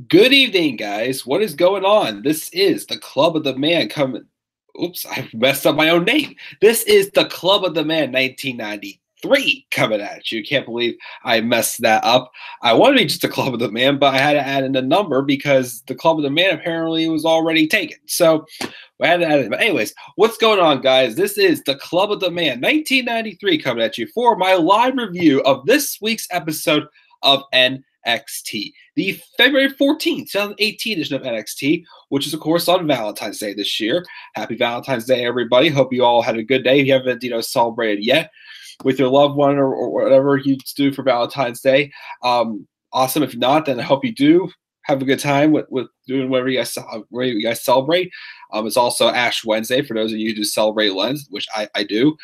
Good evening, guys. What is going on? This is the Club of the Man coming. Oops, I messed up my own name. This is the Club of the Man 1993 coming at you. Can't believe I messed that up. I wanted to be just the Club of the Man, but I had to add in a number because the Club of the Man apparently was already taken. So we had to add it. But anyways, what's going on, guys? This is the Club of the Man 1993 coming at you for my live review of this week's episode of NXT, the February 14th, 2018 edition of NXT, which is, of course, on Valentine's Day this year. Happy Valentine's Day, everybody. Hope you all had a good day. If you haven't, celebrated yet with your loved one or whatever you do for Valentine's Day, awesome. If not, then I hope you do have a good time with doing whatever you guys celebrate. It's also Ash Wednesday for those of you who do celebrate Lent, which I do.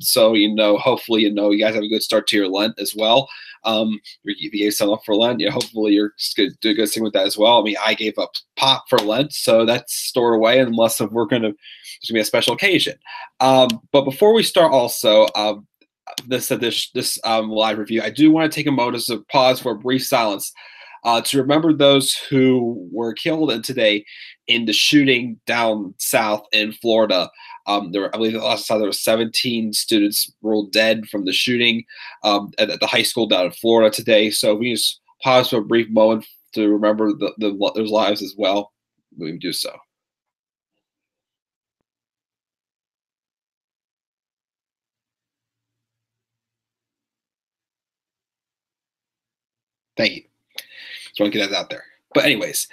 So, hopefully, you guys have a good start to your Lent as well. If you gave something up for Lent, hopefully you're going to do a good thing with that as well. I mean, I gave up pop for Lent, so that's stored away unless there's going to be a special occasion. But before we start also, this live review, I do want to take a moment to pause for a brief silence to remember those who were killed today in the shooting down south in Florida. I believe the last time there were 17 students ruled dead from the shooting at the high school down in Florida today. So we just pause for a brief moment to remember those lives as well. We can do so. Thank you. Just want to get that out there. But anyways,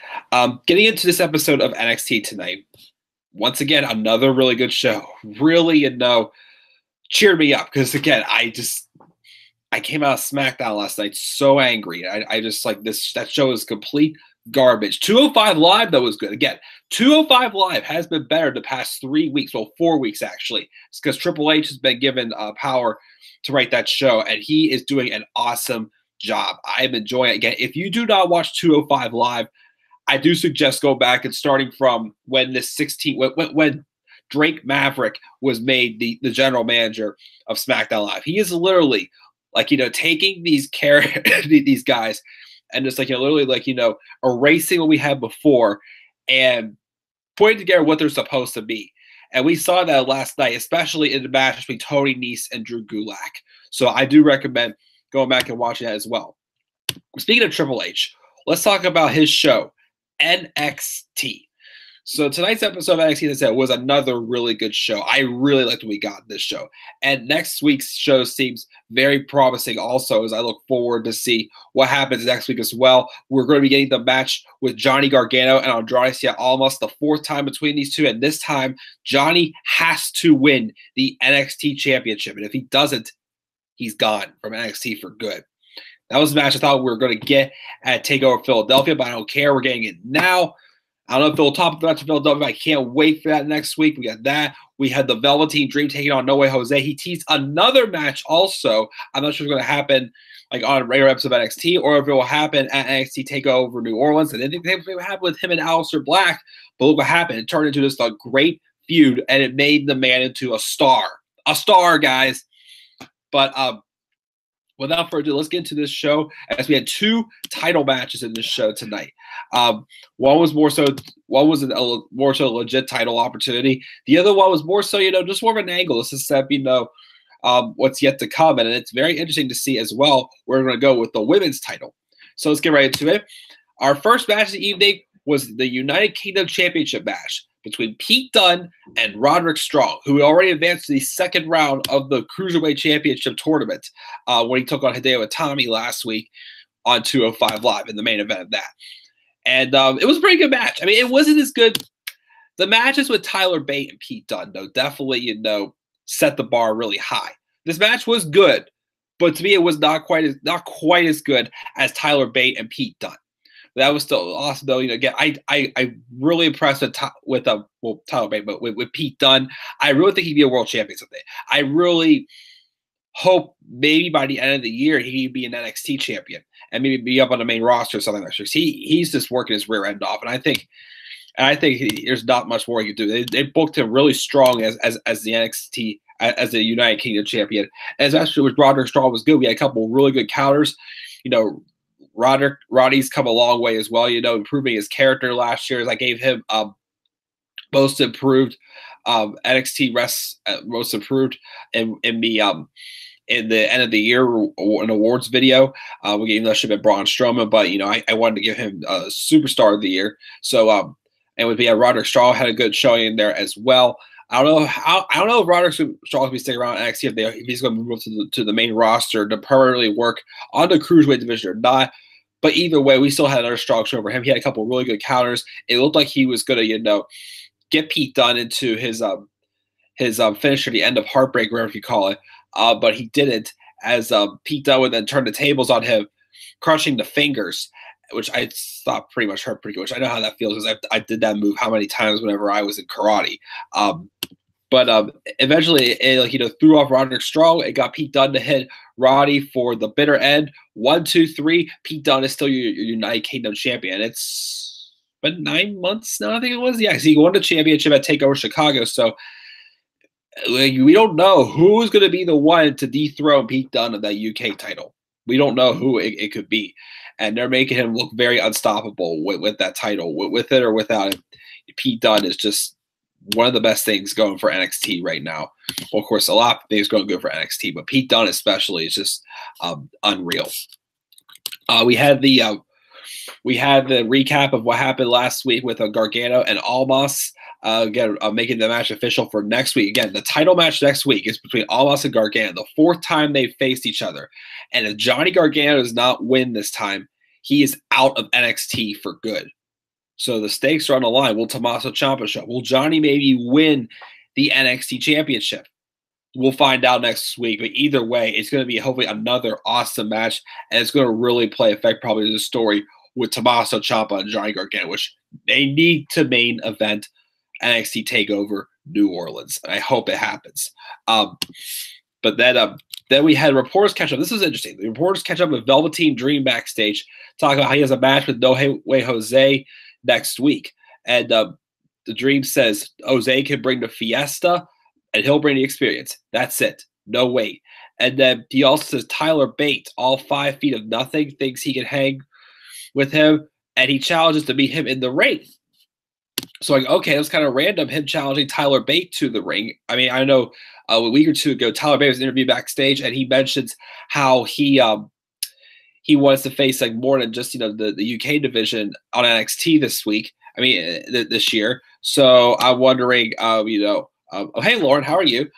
getting into this episode of NXT tonight, once again, another really good show. Really, cheered me up because, again, I came out of SmackDown last night so angry. I just like this. That show is complete garbage. 205 Live, though, was good. Again, 205 Live has been better the past 3 weeks. Well, 4 weeks, actually. It's because Triple H has been given power to write that show, and he is doing an awesome job. I'm enjoying it. Again, if you do not watch 205 Live, I do suggest go back and starting from when when Drake Maverick was made the general manager of SmackDown Live. He is literally taking these these guys and just literally erasing what we had before and putting together what they're supposed to be. And we saw that last night, especially in the match between Tony Nese and Drew Gulak. So I do recommend going back and watching that as well. Speaking of Triple H, let's talk about his show, NXT. So tonight's episode of NXT, as I said, was another really good show. I really liked what we got in this show. And next week's show seems very promising also, as I look forward to see what happens next week as well. We're going to be getting the match with Johnny Gargano and Andrade Cien Almas, the fourth time between these two. And this time, Johnny has to win the NXT Championship. And if he doesn't, he's gone from NXT for good. That was a match I thought we were going to get at TakeOver Philadelphia, but I don't care. We're getting it now. I don't know if it'll top the match of Philadelphia. I can't wait for that next week. We got that. We had the Velveteen Dream taking on No Way Jose. He teased another match also. I'm not sure it's going to happen on a regular episode of NXT or if it will happen at NXT TakeOver New Orleans. I didn't think it would happen with him and Aleister Black, but look what happened. It turned into just a great feud, and it made the man into a star. A star, guys. But without further ado, let's get into this show as we had two title matches in this show tonight. One was more so a legit title opportunity. The other one was more so, just more of an angle to set what's yet to come. And it's very interesting to see as well where we're going to go with the women's title. So let's get right into it. Our first match of the evening was the United Kingdom Championship match between Pete Dunne and Roderick Strong, who already advanced to the second round of the Cruiserweight Championship tournament when he took on Hideo Itami last week on 205 Live in the main event of that. And it was a pretty good match. I mean, it wasn't as good. The matches with Tyler Bate and Pete Dunne, though, definitely, set the bar really high. This match was good, but to me, it was not quite as good as Tyler Bate and Pete Dunne. That was still awesome, though. Again, I really impressed with Tyler Bate, but with Pete Dunne, I really think he'd be a world champion someday. I really hope maybe by the end of the year he'd be an NXT champion and maybe be up on the main roster or something like that. He's just working his rear end off, and I think there's not much more he can do. They booked him really strong as the NXT as the United Kingdom champion, and especially with Roderick Strong was good. We had a couple of really good counters, Roddy's come a long way as well, improving his character last year. As I gave him most improved NXT most improved in the end of the year an awards video. We gave him that should have been Braun Strowman, but I wanted to give him a superstar of the year. So and would be Roderick Strong had a good showing in there as well. I don't know if Roderick Strong will be sticking around in NXT if he's going to move to the main roster to permanently work on the cruiserweight division or not. But either way, we still had another strong show over him. He had a couple of really good counters. It looked like he was going to get Pete Dunne into his finisher, the end of Heartbreak, whatever you call it. But he didn't, as Pete Dunne would then turn the tables on him, crushing the fingers, which I thought pretty much hurt pretty much. I know how that feels because I did that move how many times whenever I was in karate. But eventually, it threw off Roderick Strong. It got Pete Dunne to hit Roddy for the bitter end. 1, 2, 3. Pete Dunne is still your United Kingdom champion. It's been 9 months now, I think it was. Yeah, he won the championship at TakeOver Chicago. So we don't know who's going to be the one to dethrone Pete Dunne of that UK title. We don't know who it could be. And they're making him look very unstoppable with that title. With it or without it, Pete Dunne is just one of the best things going for NXT right now. Well, of course, a lot of things going good for NXT, but Pete Dunne especially is just unreal. We had the recap of what happened last week with Gargano and Almas. Again, making the match official for next week. Again, the title match next week is between Almas and Gargano, the 4th time they've faced each other. And if Johnny Gargano does not win this time, he is out of NXT for good. So the stakes are on the line. Will Tommaso Ciampa show? Will Johnny maybe win the NXT championship? We'll find out next week. But either way, it's going to be hopefully another awesome match. And it's going to really play effect probably to the story with Tommaso Ciampa and Johnny Gargano, which they need to main event NXT TakeOver New Orleans. I hope it happens. But then we had reporters catch up. This is interesting. The reporters catch up with Velveteen Dream backstage, talking about how he has a match with No Way Jose next week. And the Dream says Jose can bring the fiesta and he'll bring the experience. That's it. No wait. And then he also says Tyler Bate, all 5 feet of nothing, thinks he can hang with him, and he challenges to meet him in the ring. So okay, it was kind of random, him challenging Tyler Bate to the ring. I mean, I know a week or two ago, Tyler Bate was interviewed backstage, and he mentions how he wants to face more than just the UK division on NXT this week. I mean, this year. So I'm wondering, oh, hey Lauren, how are you?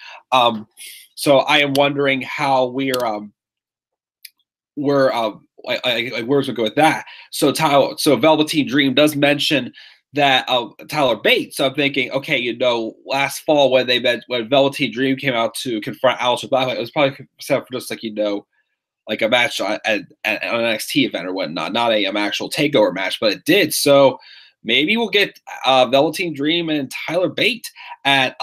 So I am wondering how where's we go with that? So Velveteen Dream does mention that Tyler Bate. So I'm thinking, okay, last fall when Velveteen Dream came out to confront Aleister Black, it was probably set up for just like a match at an NXT event or whatnot, not an actual takeover match, but it did. So maybe we'll get Velveteen Dream and Tyler Bate at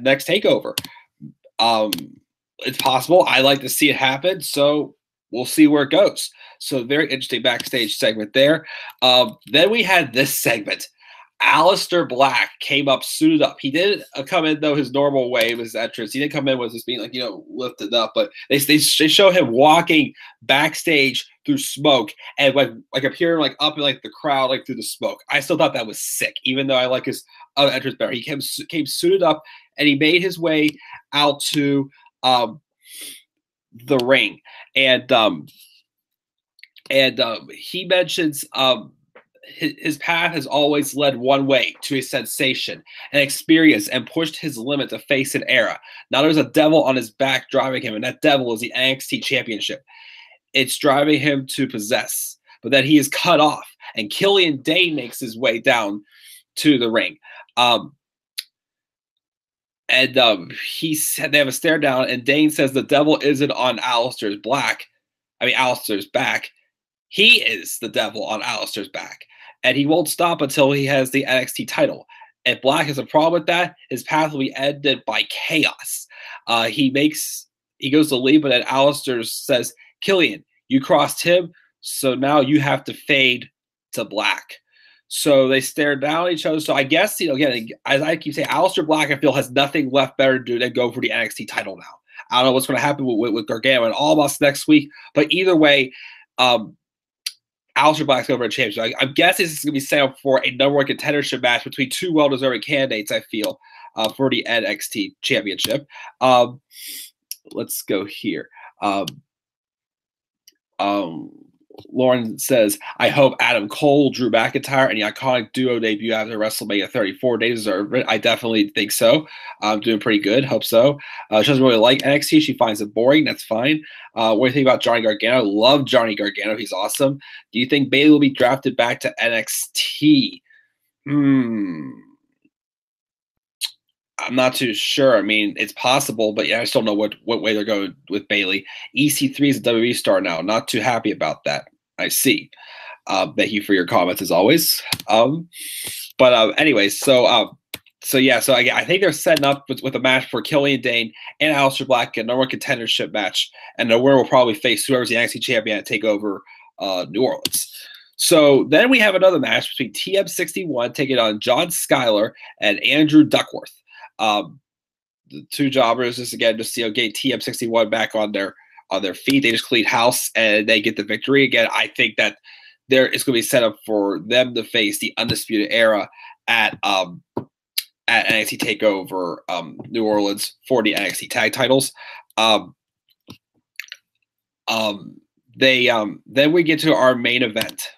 next takeover. It's possible. I like to see it happen. So we'll see where it goes. So very interesting backstage segment there. Then we had this segment. Aleister Black came up suited up. He didn't come in though his normal way. It was entrance. He didn't come in with just being lifted up, but they show him walking backstage through smoke and like appearing up in the crowd through the smoke. I still thought that was sick, even though I like his other entrance better. He came suited up and he made his way out to the ring, and he mentions his path has always led one way, to a sensation, an experience, and pushed his limit to face an era. Now there's a devil on his back driving him, and that devil is the NXT Championship. It's driving him to possess, but then he is cut off, and Killian Dane makes his way down to the ring. He said they have a stare down, and Dane says the devil isn't on Aleister's back. He is the devil on Aleister's back, and he won't stop until he has the NXT title. If Black has a problem with that, his path will be ended by chaos. He goes to leave, but then Aleister says, Killian, you crossed him, so now you have to fade to black. So they stare down at each other. So I guess, again, as I keep saying, Aleister Black, I feel, has nothing left better to do than go for the NXT title now. I don't know what's going to happen with Gargano and all of us next week. But either way, Aleister Black's over a championship. I'm guessing this is going to be set up for a number one contendership match between two well-deserving candidates, I feel, for the NXT championship. Let's go here. Lauren says, I hope Adam Cole, Drew McIntyre, and the iconic duo debut after WrestleMania 34. They deserve it. I definitely think so. I'm doing pretty good. Hope so. She doesn't really like NXT. She finds it boring. That's fine. What do you think about Johnny Gargano? Love Johnny Gargano. He's awesome. Do you think Bayley will be drafted back to NXT? I'm not too sure. I mean, it's possible, but yeah, I just don't know what way they're going with Bayley. EC3 is a WWE star now. Not too happy about that. I see. Thank you for your comments as always. Anyway, so I think they're setting up with a match for Killian Dane and Aleister Black, a number one contendership match, and the winner will probably face whoever's the NXT champion at TakeOver New Orleans. So then we have another match between TM61 taking on John Schuyler and Andrew Duckworth. The two jobbers just get TM61 back on their feet. They just clean house and they get the victory. Again, I think that there is going to be set up for them to face the Undisputed Era at NXT TakeOver New Orleans for the NXT tag titles. Then we get to our main event.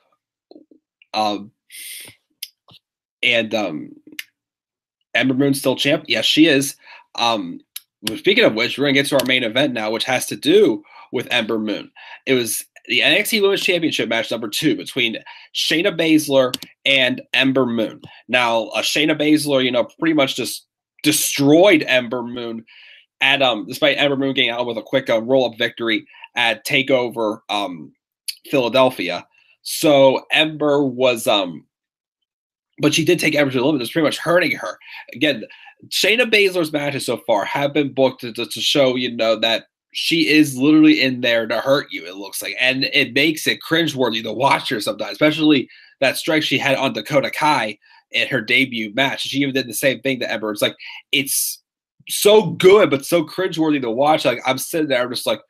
Ember Moon's still champ. Yes, she is. Speaking of which, we're going to get to our main event now, which has to do with Ember Moon. It was the NXT Women's Championship match number 2 between Shayna Baszler and Ember Moon. Now, Shayna Baszler, pretty much just destroyed Ember Moon despite Ember Moon getting out with a quick roll-up victory at TakeOver Philadelphia. So Ember was but she did take Ember to the limit. It was pretty much hurting her. Again, Shayna Baszler's matches so far have been booked to show, that she is literally in there to hurt you, it looks like. And it makes it cringeworthy to watch her sometimes, especially that strike she had on Dakota Kai in her debut match. She even did the same thing to Ember. It's like, it's so good, but so cringeworthy to watch. Like, I'm sitting there, I'm just like,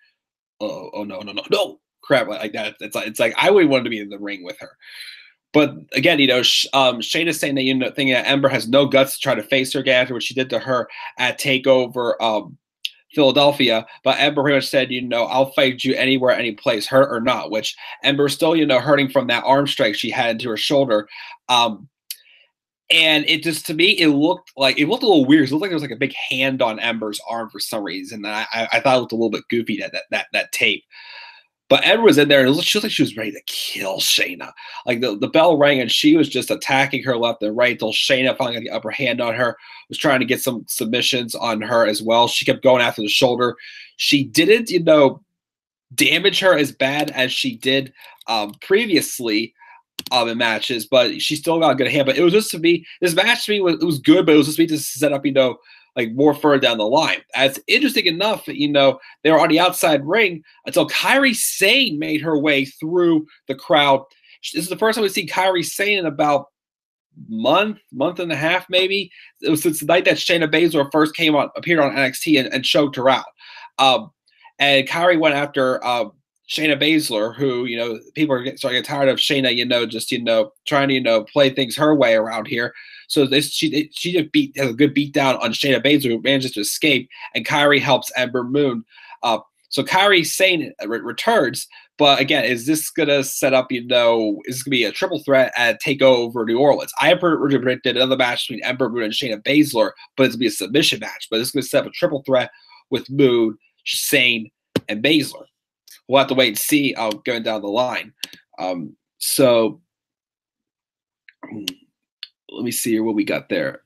oh, no, crap, like that. It's like I wouldn't want to be in the ring with her. But again, Shayna's saying that thinking that Ember has no guts to try to face her again after what she did to her at TakeOver Philadelphia. But Ember pretty much said, I'll fight you anywhere, any place, hurt or not. Which Ember's still, hurting from that arm strike she had into her shoulder. And it just, to me, it looked a little weird. It looked like there was like a big hand on Ember's arm for some reason. And I thought it looked a little bit goofy, that tape. But Ember was in there, and she looked like she was ready to kill Shayna. Like, the bell rang, and she was just attacking her left and right until Shayna finally got the upper hand on her, was trying to get some submissions on her as well. She kept going after the shoulder. She didn't, damage her as bad as she did previously in matches, but she still got a good hand. But it was just this match to me was good, but it was just to set up, like more further down the line. As interesting enough, they were on the outside ring until Kairi Sane made her way through the crowd. This is the first time we've seen Kairi Sane in about month and a half, maybe. It was since the night that Shayna Baszler first appeared on NXT and choked her out. And Kairi went after Shayna Baszler, who, people are starting to get tired of Shayna, just, trying to, play things her way around here. So she just has a good beat down on Shayna Baszler, who manages to escape, and Kairi helps Ember Moon. So Kairi Sane returns, but again, is this going to set up, is this going to be a triple threat at TakeOver New Orleans? I predicted another match between Ember Moon and Shayna Baszler, but it's going to be a submission match. But it's going to set up a triple threat with Moon, Sane, and Baszler. We'll have to wait and see going down the line. So let me see here what we got there.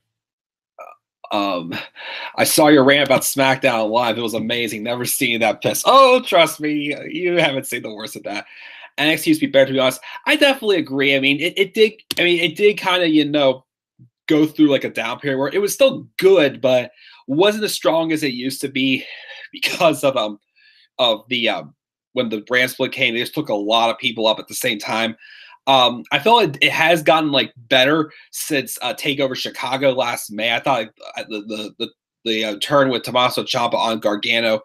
I saw your rant about SmackDown Live. It was amazing. Never seen that piss. Oh, trust me, you haven't seen the worst of that. NXT used to be better, to be honest. I definitely agree. I mean, it did kind of, go through like a down period where it was still good, but wasn't as strong as it used to be because of the when the brand split came. They just took a lot of people up at the same time. I felt it has gotten like better since TakeOver Chicago last May. I thought the turn with Tommaso Ciampa on Gargano,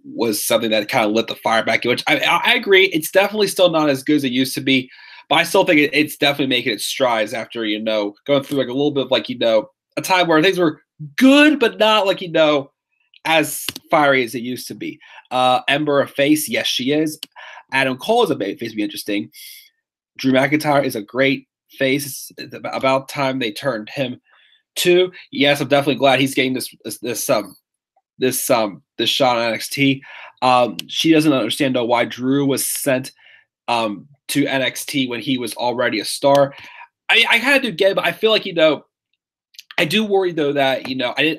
was something that kind of lit the fire back in, which I agree. It's definitely still not as good as it used to be, but I still think it's definitely making its strides after, going through like a little bit of like, a time where things were good, but not like, as fiery as it used to be. Ember a face? Yes, she is. Adam Cole is a face to be interesting. Drew McIntyre is a great face. It's about time they turned him too. Yes, I'm definitely glad he's getting this shot on NXT. She doesn't understand though why Drew was sent to NXT when he was already a star. I kind of do get it, but I feel like I do worry though that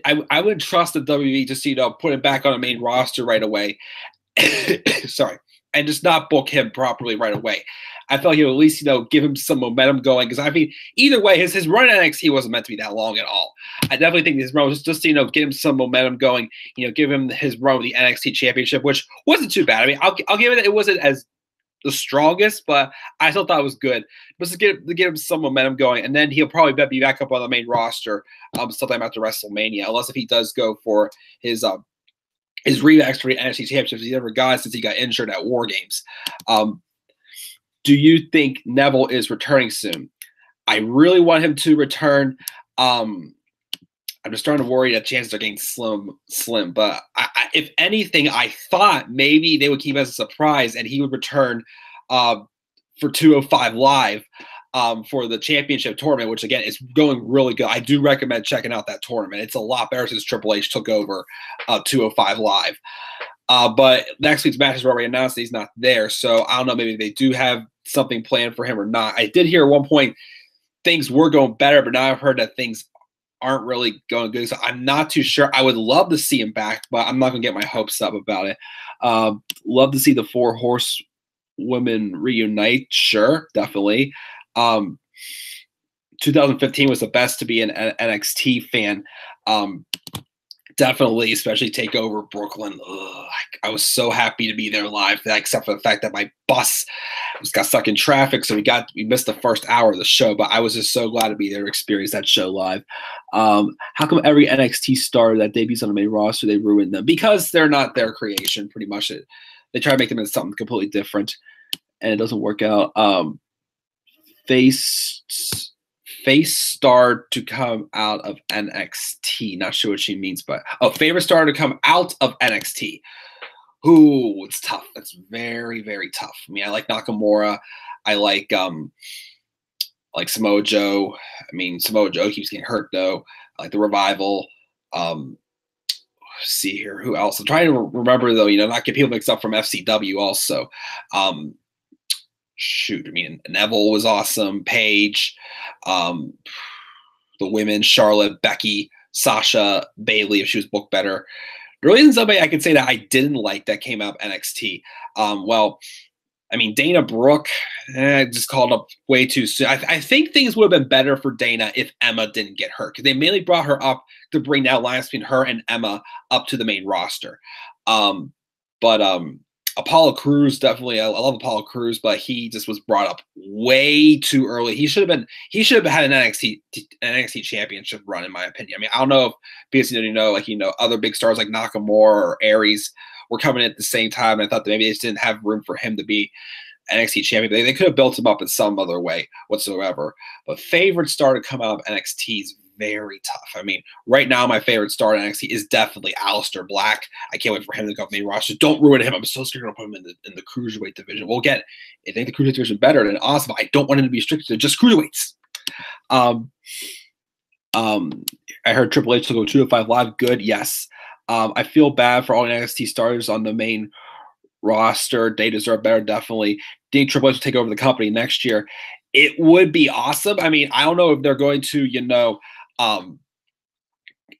I wouldn't trust the WWE just put him back on a main roster right away. Sorry, and just not book him properly right away. I felt like at least give him some momentum going, because I mean either way his run at NXT wasn't meant to be that long at all. I definitely think his run was just get him some momentum going. Give him his run with the NXT Championship, which wasn't too bad. I mean I'll give it wasn't as the strongest, but I still thought it was good. But to get him some momentum going, and then he'll probably be back up on the main roster sometime after WrestleMania, unless if he does go for his rematch for the NXT Championship he never got since he got injured at War Games. Do you think Neville is returning soon? I really want him to return. I'm just starting to worry that chances are getting slim. But if anything, I thought maybe they would keep it as a surprise and he would return for 205 Live for the championship tournament, which again is going really good. I do recommend checking out that tournament. It's a lot better since Triple H took over 205 Live. But next week's match is already announced that he's not there. So I don't know, maybe they do have something planned for him or not. I did hear at one point things were going better, but now I've heard that things aren't really going good. So I'm not too sure. I would love to see him back, but I'm not going to get my hopes up about it. Love to see the 4 horsewomen reunite. Sure, definitely. 2015 was the best to be an NXT fan. Definitely, especially take over Brooklyn. I was so happy to be there live, except for the fact that my bus got stuck in traffic, so we missed the first hour of the show. But I was just so glad to be there to experience that show live. How come every NXT star that debuts on the main roster, they ruin them? Because they're not their creation, pretty much. They try to make them into something completely different, and it doesn't work out. Face star to come out of NXT. Not sure what she means, but favorite star to come out of NXT. Ooh, it's tough. That's very, very tough. I mean, I like Nakamura. I like Samoa Joe. I mean, Samoa Joe keeps getting hurt though. I like the Revival. See here, who else? I'm trying to remember though. Not get people mixed up from FCW also. Shoot, I mean, Neville was awesome. Paige, the women, Charlotte, Becky, Sasha, Bayley, if she was booked better. There really isn't somebody I could say that I didn't like that came out of NXT. Well, I mean, Dana Brooke, just called up way too soon. I think things would have been better for Dana if Emma didn't get hurt, because they mainly brought her up to bring that alliance between her and Emma up to the main roster. Apollo Crews, definitely. I love Apollo Crews, but he just was brought up way too early. He should have had an NXT championship run, in my opinion. I mean, I don't know if because other big stars like Nakamura or Aries were coming in at the same time. And I thought that maybe they just didn't have room for him to be NXT champion. They could have built him up in some other way whatsoever. But favorite star to come out of NXT is very tough. I mean, right now my favorite star in NXT is definitely Aleister Black. I can't wait for him to go up the main roster. Don't ruin him. I'm so scared to put him in the cruiserweight division. We'll get it. I think the cruiserweight division better than awesome. I don't want him to be restricted to just cruiserweights. I heard Triple H will go 205 Live. Good, yes. I feel bad for all the NXT stars on the main roster. They deserve better, definitely. Think Triple H will take over the company next year. It would be awesome. I mean, I don't know if they're going to,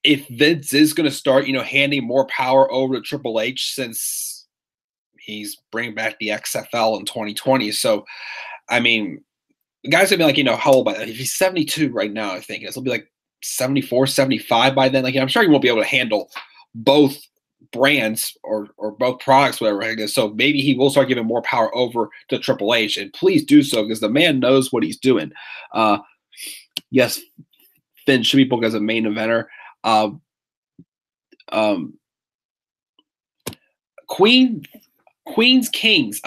if Vince is going to start, handing more power over to Triple H since he's bringing back the XFL in 2020. So, I mean, the guy's going to be like, how old by then? If he's 72 right now, I think he'll be like 74, 75 by then. Like, I'm sure he won't be able to handle both brands or both products, whatever. So maybe he will start giving more power over to Triple H, and please do so because the man knows what he's doing. Yes, Finn should be booked as a main eventer. Queens Kings.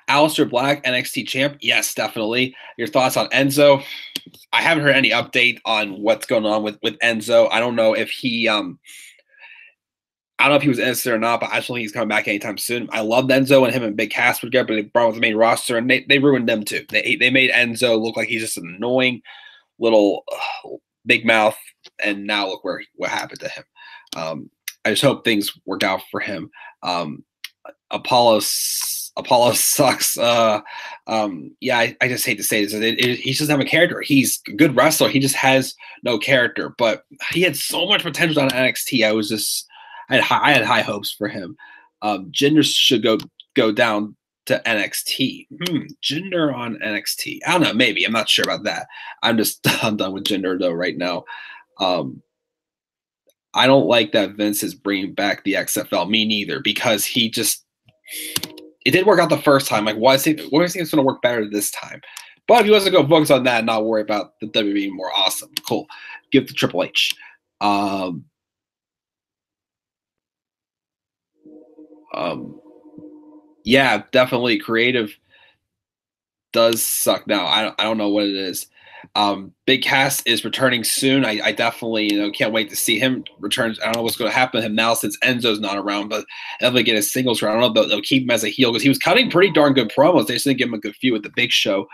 Aleister Black, NXT champ. Yes, definitely. Your thoughts on Enzo? I haven't heard any update on what's going on with Enzo. I don't know if he was innocent or not, but I just don't think he's coming back anytime soon. I loved Enzo and him and Big Cass would get, but they brought him with the main roster and they ruined them too. They made Enzo look like he's just an annoying little big mouth, and now look what happened to him. I just hope things work out for him. Apollo sucks. Yeah, I just hate to say this. He doesn't have a character. He's a good wrestler. He just has no character. But he had so much potential on NXT. I had high hopes for him. Jinder should go down to NXT. Jinder on NXT. I don't know. Maybe. I'm not sure about that. I'm done with Jinder though right now. I don't like that Vince is bringing back the XFL. Me neither, because it didn't work out the first time. Like, why is he going to work better this time? But if he wants to go focus on that and not worry about the WWE being more awesome, cool. Give it to Triple H. Yeah, definitely creative does suck now. I don't know what it is. Big Cass is returning soon. I definitely can't wait to see him return. I don't know what's going to happen to him now since Enzo's not around, but if they get a singles run, I don't know. They'll keep him as a heel because he was cutting pretty darn good promos. They just didn't give him a good feud with the Big Show.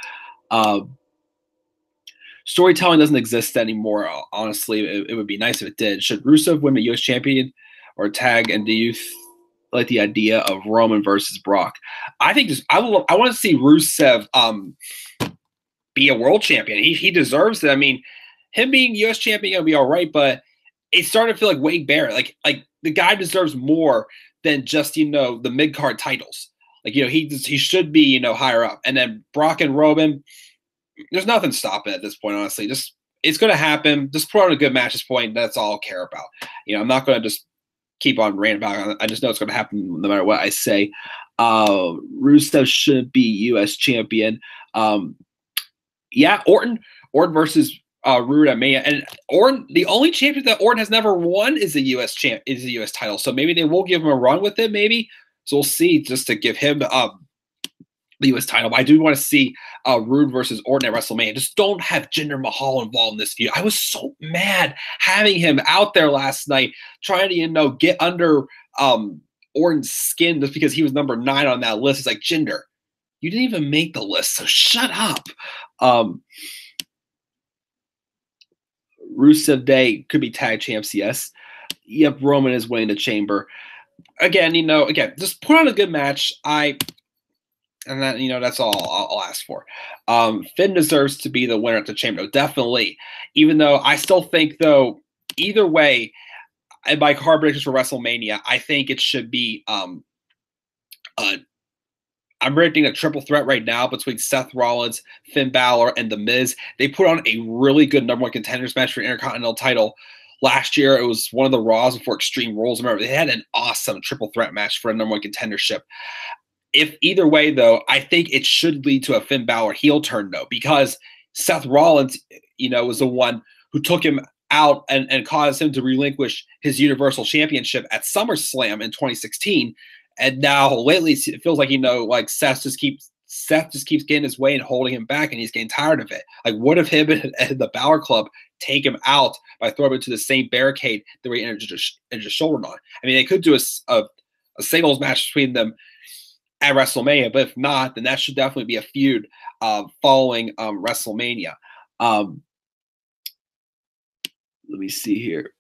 Storytelling doesn't exist anymore. Honestly, it would be nice if it did. Should Rusev win the U.S. champion or tag? And do you like the idea of Roman versus Brock? I think I want to see Rusev be a world champion. He deserves it. I mean, him being U.S. champion gonna be all right, but it's starting to feel like Wade Barrett. Like the guy deserves more than just the mid card titles. Like he should be higher up. And then Brock and Roman, there's nothing stopping at this point. Honestly, it's gonna happen. Just put on a good match at this point. That's all I'll care about. I'm not gonna just keep on ranting about it. I just know it's gonna happen no matter what I say. Rusev should be U.S. champion. Yeah, Orton versus Rude at Mania, and Orton. The only champion that Orton has never won is the U.S. title. So maybe they will give him a run with it. Maybe so. We'll see. Just to give him the U.S. title, but I do want to see Rude versus Orton at WrestleMania. Just don't have Jinder Mahal involved in this feud. I was so mad having him out there last night, trying to get under Orton's skin just because he was number 9 on that list. It's like, Jinder, you didn't even make the list, so shut up. Rusev Day could be tag champs, yes. Yep, Roman is winning the Chamber. Again, just put on a good match. And then, that's all I'll ask for. Finn deserves to be the winner at the Chamber, definitely. Even though I still think, though, either way, and by card predictions for WrestleMania, I think it should be I'm predicting a triple threat right now between Seth Rollins, Finn Balor, and The Miz. They put on a really good number 1 contenders match for the Intercontinental title. Last year, it was one of the Raws before Extreme Rules. Remember, they had an awesome triple threat match for a number 1 contendership. If either way, though, I think it should lead to a Finn Balor heel turn, though, because Seth Rollins, was the one who took him out and caused him to relinquish his Universal Championship at SummerSlam in 2016. And now lately it feels like, like Seth just keeps getting his way and holding him back, and he's getting tired of it. Like, what if him and the Balor Club take him out by throwing him to the same barricade that we injured his shoulder on? I mean, they could do a singles match between them at WrestleMania, but if not, then that should definitely be a feud following WrestleMania. Let me see here.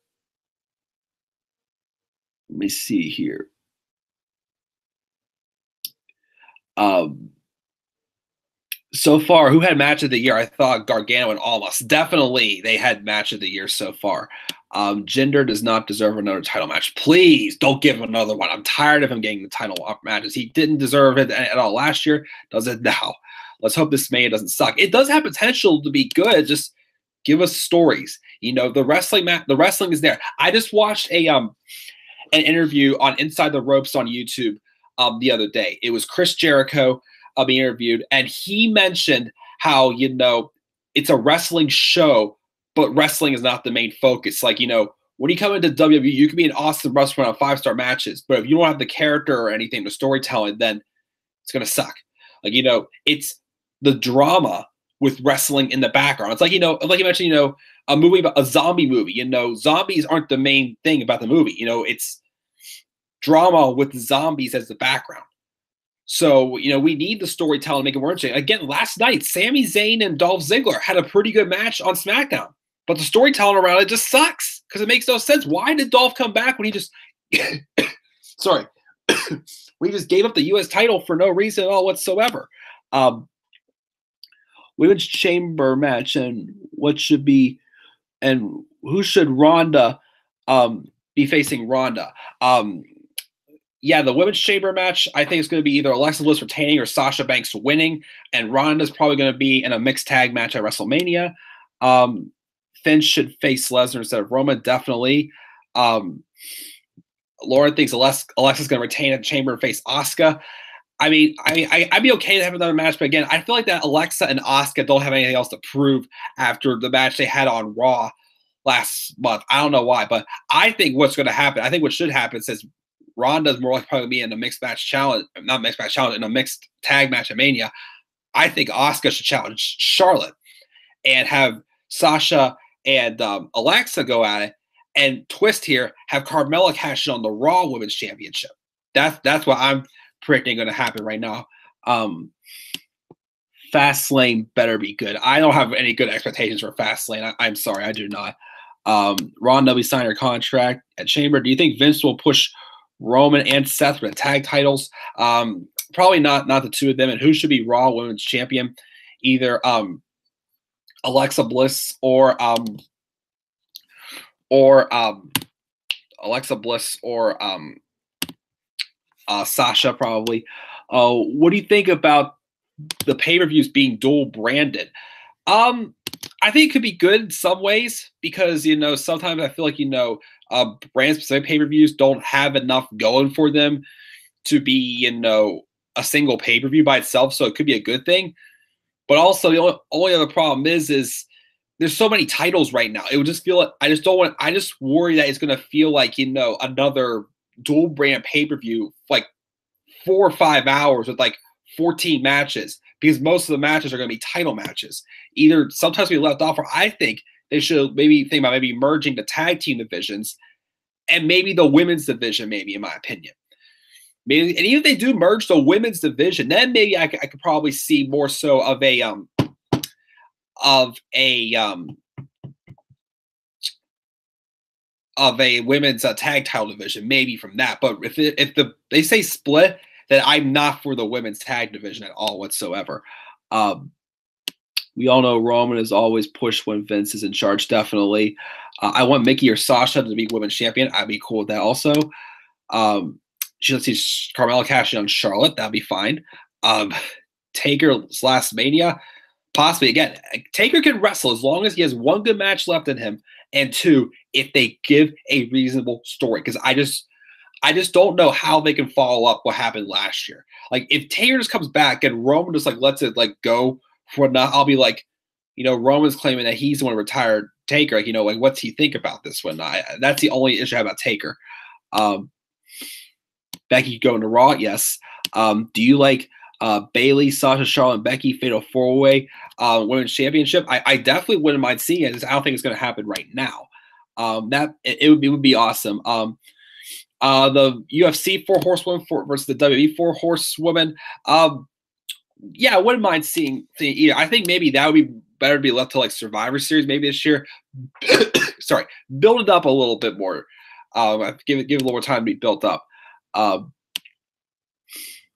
So far, who had match of the year? I thought Gargano and Almas. Definitely, they had match of the year so far. Jinder does not deserve another title match. Please don't give him another one. I'm tired of him getting the title matches. He didn't deserve it at all last year. Does it now? Let's hope this Mania doesn't suck. It does have potential to be good. Just give us stories. The wrestling is there. I just watched an interview on Inside the Ropes on YouTube the other day. It was Chris Jericho being interviewed, and he mentioned how it's a wrestling show, but wrestling is not the main focus. Like, when you come into WWE, you can be an awesome wrestler on 5-star matches, but if you don't have the character or anything, the storytelling, then it's going to suck. Like, it's the drama with wrestling in the background. It's like, like you mentioned, a movie about a zombie movie, zombies aren't the main thing about the movie. It's drama with zombies as the background. So, we need the storytelling to make it more interesting. Again, last night, Sami Zayn and Dolph Ziggler had a pretty good match on SmackDown, but the storytelling around it just sucks because it makes no sense. Why did Dolph come back when he just sorry, when he just gave up the U.S. title for no reason at all whatsoever? Women's chamber match and what should be, and who should Ronda be facing Ronda? Yeah, the women's chamber match, I think it's going to be either Alexa Bliss retaining or Sasha Banks winning, and Ronda's probably going to be in a mixed tag match at WrestleMania. Finn should face Lesnar instead of Roman, definitely. Lauren thinks Alexa's going to retain at Chamber and face Asuka. I mean, I'd be okay to have another match, but again, I feel like that Alexa and Asuka don't have anything else to prove after the match they had on Raw last month. I don't know why, but I think what's going to happen, I think what should happen, since Ronda's more likely probably be in a mixed match challenge, not mixed match challenge, in a mixed tag match at Mania, I think Asuka should challenge Charlotte and have Sasha and Alexa go at it, and twist here, have Carmella cash in on the Raw Women's Championship. That's what I'm predicting going to happen right now. Fastlane better be good. I don't have any good expectations for Fastlane. I'm sorry, I do not. Ronda will be signing her contract at Chamber. Do you think Vince will push Roman and Seth for the tag titles? Probably not the two of them. And who should be Raw Women's Champion? Either Alexa Bliss or Sasha, probably. What do you think about the pay-per-views being dual branded? I think it could be good in some ways because, sometimes I feel like, brand-specific pay-per-views don't have enough going for them to be, a single pay-per-view by itself. So it could be a good thing. But also the only other problem is there's so many titles right now. It would just feel like I just worry that it's going to feel like, another dual brand pay-per-view, like 4 or 5 hours with like 14 matches, because most of the matches are going to be title matches. Either sometimes we left off, or I think they should maybe think about maybe merging the tag team divisions and maybe the women's division, maybe, in my opinion. Maybe, and even if they do merge the women's division, then maybe I could probably see more so of a women's tag title division, maybe from that. But if they say split, then I'm not for the women's tag division at all whatsoever. We all know Roman is always pushed when Vince is in charge, definitely. I want Mickey or Sasha to be women's champion. I'd be cool with that also. Let's see Carmella cashing on Charlotte. That'd be fine. Taker's last Mania, possibly. Again, Taker can wrestle as long as he has one good match left in him, and two, if they give a reasonable story. Because I just don't know how they can follow up what happened last year. Like, if Taker just comes back and Roman just like lets it like go for enough, I'll be like, Roman's claiming that he's the one who retired Taker. Like, what's he think about this one? That's the only issue I have about Taker. Becky going to Raw, yes. Do you like Bayley, Sasha, Charlotte, and Becky fatal 4-way women's championship? I definitely wouldn't mind seeing it. I don't think it's going to happen right now. It would be awesome. The UFC 4 horsewomen versus the WWE 4 horsewomen. Yeah, I wouldn't mind seeing either. I think maybe that would be better to be left to like Survivor Series maybe this year. Sorry, build it up a little bit more. Give it a little more time to be built up.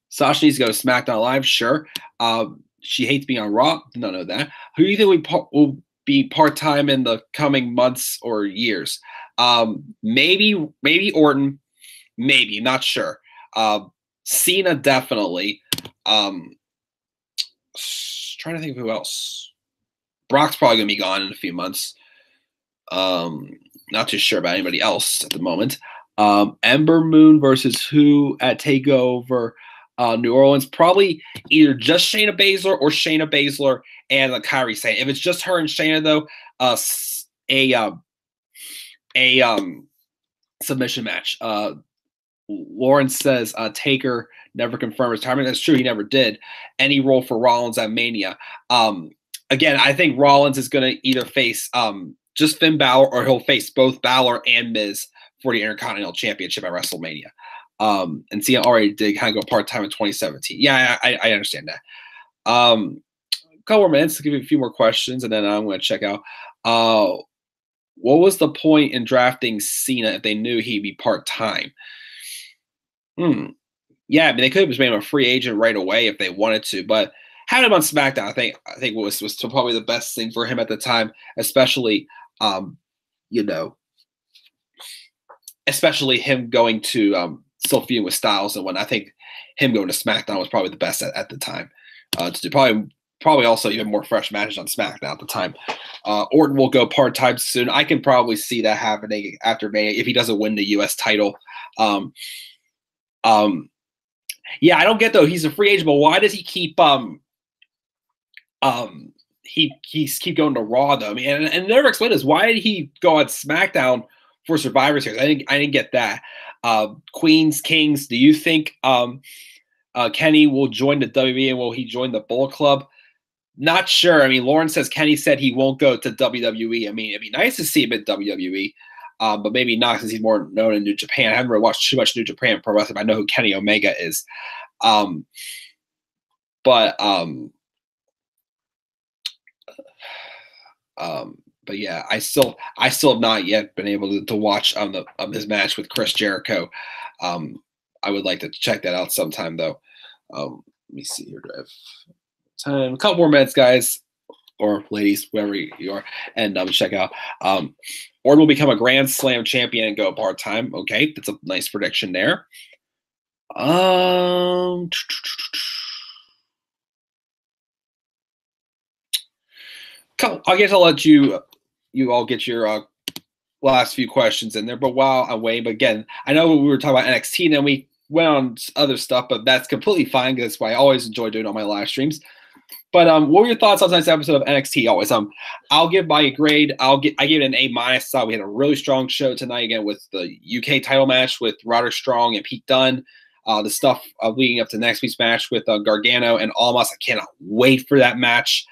Sasha needs to go to SmackDown Live, sure. She hates being on Raw. Don't know that. Who do you think will be part-time in the coming months or years? Maybe Orton. Maybe, not sure. Cena, definitely. Trying to think of who else. Brock's probably going to be gone in a few months. Not too sure about anybody else at the moment. Ember Moon versus who at TakeOver New Orleans? Probably either just Shayna Baszler or Shayna Baszler and Kairi Sane. If it's just her and Shayna, though, a submission match. Lawrence says Taker never confirmed retirement. That's true. He never did. Any role for Rollins at Mania. Again, I think Rollins is going to either face just Finn Balor, or he'll face both Balor and Miz for the Intercontinental Championship at WrestleMania. And Cena already did kind of go part-time in 2017. Yeah, I understand that. A couple more minutes to give you a few more questions, and then I'm going to check out. What was the point in drafting Cena if they knew he'd be part-time? Yeah, I mean, they could have just made him a free agent right away if they wanted to, but having him on SmackDown, I think was probably the best thing for him at the time, especially especially him going to still feuding with Styles and when I think him going to SmackDown was probably the best at the time. To do probably also even more fresh matches on SmackDown at the time. Orton will go part-time soon. I can probably see that happening after Mania if he doesn't win the U.S. title. Yeah, I don't get though. He's a free agent, but why does he keep keep going to Raw though? I mean, and never explained this. Why did he go on SmackDown for Survivor Series? I didn't get that. Queens, Kings. Do you think Kenny will join the WWE and will he join the Bullet Club? Not sure. I mean, Lawrence says Kenny said he won't go to WWE. I mean, it'd be nice to see him at WWE. But maybe not since he's more known in New Japan. I haven't really watched too much New Japan Pro Wrestling. I know who Kenny Omega is. But yeah, I still have not yet been able to watch his match with Chris Jericho. I would like to check that out sometime though. Let me see here. Do I have time? A couple more minutes, guys. Or ladies, whoever you are, and check out. Orton will become a Grand Slam champion and go part-time. Okay, that's a nice prediction there. I guess I'll let you all get your last few questions in there. But while I'm waiting, but again, I know we were talking about NXT, and then we went on other stuff, but that's completely fine because that's why I always enjoy doing all my live streams. But what were your thoughts on tonight's episode of NXT? Always, I'll give my grade. I give it an A-. I thought we had a really strong show tonight again with the UK title match with Roderick Strong and Pete Dunne. The stuff leading up to next week's match with Gargano and Almas. I cannot wait for that match.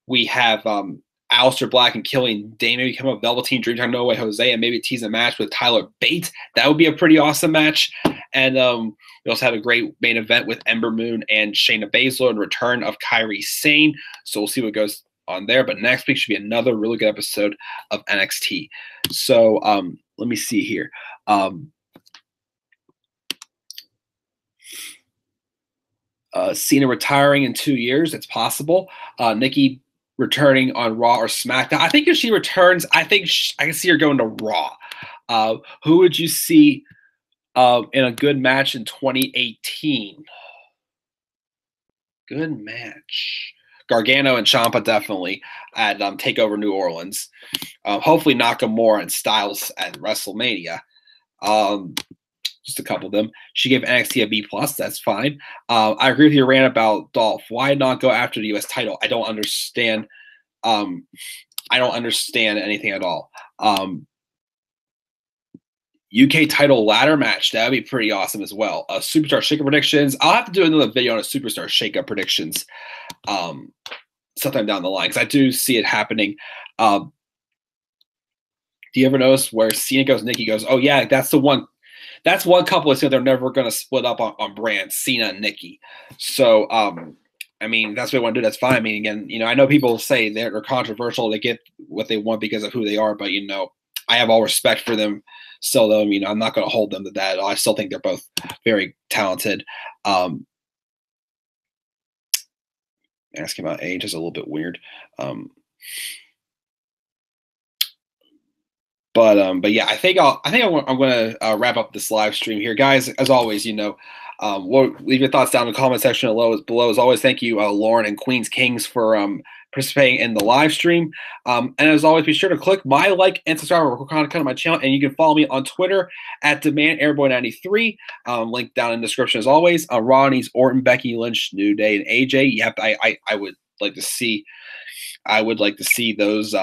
We have Aleister Black and Killian Dane maybe become a Velveteen Dream Time No Way Jose and maybe tease a match with Tyler Bate. That would be a pretty awesome match. And we also had a great main event with Ember Moon and Shayna Baszler and return of Kairi Sane. So we'll see what goes on there. But next week should be another really good episode of NXT. So let me see here. Cena retiring in 2 years. It's possible. Nikki returning on Raw or SmackDown. I think if she returns, I can see her going to Raw. Who would you see in a good match in 2018? Good match. Gargano and Ciampa definitely at TakeOver New Orleans. Hopefully Nakamura and Styles at WrestleMania. Just a couple of them. She gave NXT a B+. That's fine. I agree with your rant about Dolph. Why not go after the U.S. title? I don't understand. I don't understand anything at all. UK title ladder match. That would be pretty awesome as well. Superstar Shakeup predictions. I'll have to do another video on a Superstar Shakeup predictions sometime down the line because I do see it happening. Do you ever notice where Cena goes, Nikki goes, oh, yeah, that's the one. That's one couple that they're never going to split up on brands, Cena and Nikki. So, I mean, that's what they want to do. That's fine. I mean, again, I know people say they're controversial. They get what they want because of who they are. But, I have all respect for them. Still, though, I'm not going to hold them to that. I still think they're both very talented. Asking about age is a little bit weird. But yeah, I think I'm going to wrap up this live stream here, guys. As always, leave your thoughts down in the comment section below. As always, thank you, Lauren and Queens Kings for participating in the live stream. And as always, be sure to click my like and subscribe for content on my channel. And you can follow me on Twitter at DemandAirboy93. Link down in the description as always. Ronnie's, Orton, Becky Lynch, New Day, and AJ. Yep, I would like to see. I would like to see those.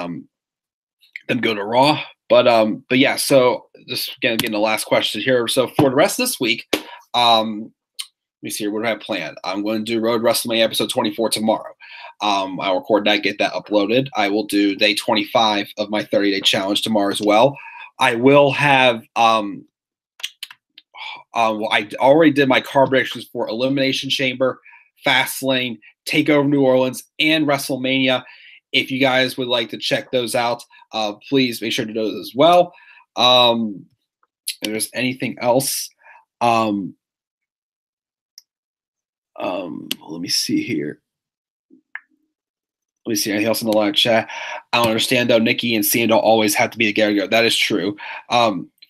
them go to Raw. But yeah, so just getting the last question here. So for the rest of this week, let me see here. What do I have planned? I'm going to do Road WrestleMania episode 24 tomorrow. I'll record that, get that uploaded. I will do day 25 of my 30-day challenge tomorrow as well. I will have well, I already did my card predictions for Elimination Chamber, Fastlane, Takeover New Orleans, and WrestleMania. If you guys would like to check those out, please make sure to do those as well. If there's anything else, let me see here. Let me see anything else in the live chat. I don't understand though. Nikki and Cena don't always have to be together. That is true.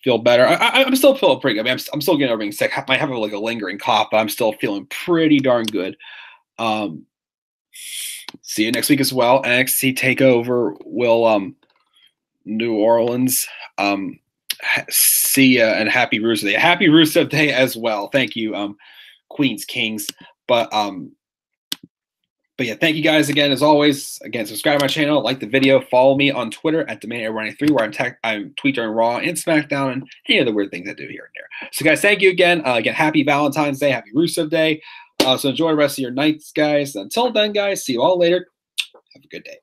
Feel better. I'm still feeling pretty good. I'm still getting over being sick. I might have like a lingering cough, but I'm still feeling pretty darn good. See you next week as well. NXT Takeover will New Orleans. See ya and happy Rusev Day. Happy Rusev Day as well. Thank you, Queens Kings. But yeah, thank you guys again as always. Again, subscribe to my channel, like the video, follow me on Twitter at DemandAir93, where I'm tweet during Raw and SmackDown and any other weird things I do here and there. So guys, thank you again. Again, happy Valentine's Day, happy Rusev Day. So enjoy the rest of your nights, guys. Until then, guys, see you all later. Have a good day.